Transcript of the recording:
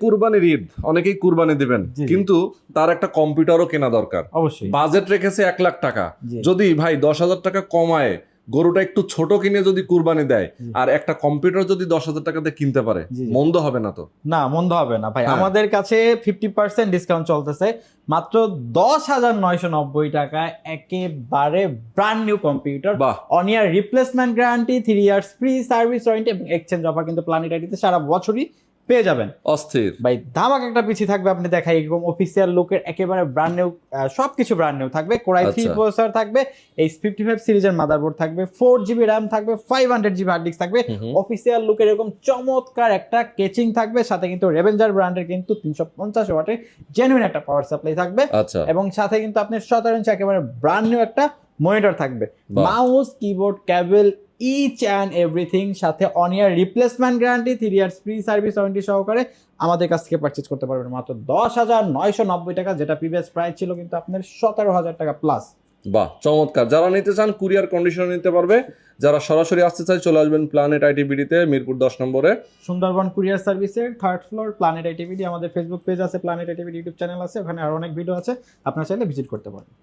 কুরবানির ঈদ, অনেকেই কুরবানি দিবেন, জি, জি। কিন্তু তার একটা কম্পিউটারও কেনা দরকার। অবশ্যই। বাজেট রেখেছে 1 লাখ টাকা, জি। যদি ভাই 10,000 টাকা কমায় গরুটা একটু ছোট কিনে যদি কুরবানি দেয়, জি। আর একটা কম্পিউটার যদি 10,000 টাকাতে কিনতে পারে, জি, জি। মন্দ হবে না তো? না, মন্দ হবে না ভাই। হ্যাঁ। আমাদের কাছে 50% ডিসকাউন্ট চলতেছে। মাত্র 10,990 টাকায় একেবারে ব্র্যান্ড নিউ কম্পিউটার। বাহ। On year replacement guarantee, 3 years free service warranty এবং এক্সচেঞ্জ অফার কিন্তু প্ল্যানেট আইডিতে সারা বছরই পেয়ে যাবেন। অস্থির। ভাই ধামাক একটা পিসি থাকবে, আপনি দেখাই এরকম অফিসিয়াল লুকের একেবারে ব্র্যান্ড নিউ, সবকিছু ব্র্যান্ড নিউ থাকবে। কোরাই 3 আচ্ছা। প্রসেসর থাকবে, H55 সিরিজের মাদারবোর্ড থাকবে, 4GB RAM থাকবে, 500GB হার্ড ডিস্ক থাকবে। অফিসিয়াল লুকের এরকম চমৎকার একটা কেচিং থাকবে, সাথে কিন্তু রেভেঞ্জার ব্র্যান্ডের কিন্তু 350 ওয়াটের জেনুইন একটা পাওয়ার সাপ্লাই থাকবে। আচ্ছা। এবং সাথে কিন্তু আপনি 17 ইঞ্চি একেবারে ব্র্যান্ড নিউ একটা মনিটর থাকবে। বাহ। Mouse, keyboard, cable, each and everything, সাথে one year replacement guarantee, 3 years free service warranty সহকারে আমাদের কাছ থেকে পারচেজ করতে পারবেন মাত্র 10,990 টাকা, যেটা প্রিভিয়াস প্রাইস ছিল কিন্তু আপনার 17,000 টাকা প্লাস। বাহ, চমৎকার। যারা নিতে চান কুরিয়ার কন্ডিশন নিতে পারবে, যারা সরাসরি আসতে চায় চলে আসবেন প্ল্যানেট আইটিবিডিতে, মিরপুর 10 নম্বরে, সুন্দরবন কুরিয়ার সার্ভিসের 3rd ফ্লোর, প্ল্যানেট আইটিবিডি। আমাদের ফেসবুক পেজ আছে, প্ল্যানেট আইটিবিডি ইউটিউব চ্যানেল আছে, ওখানে আরো অনেক ভিডিও আছে, আপনারা চাইলে ভিজিট করতে পারেন।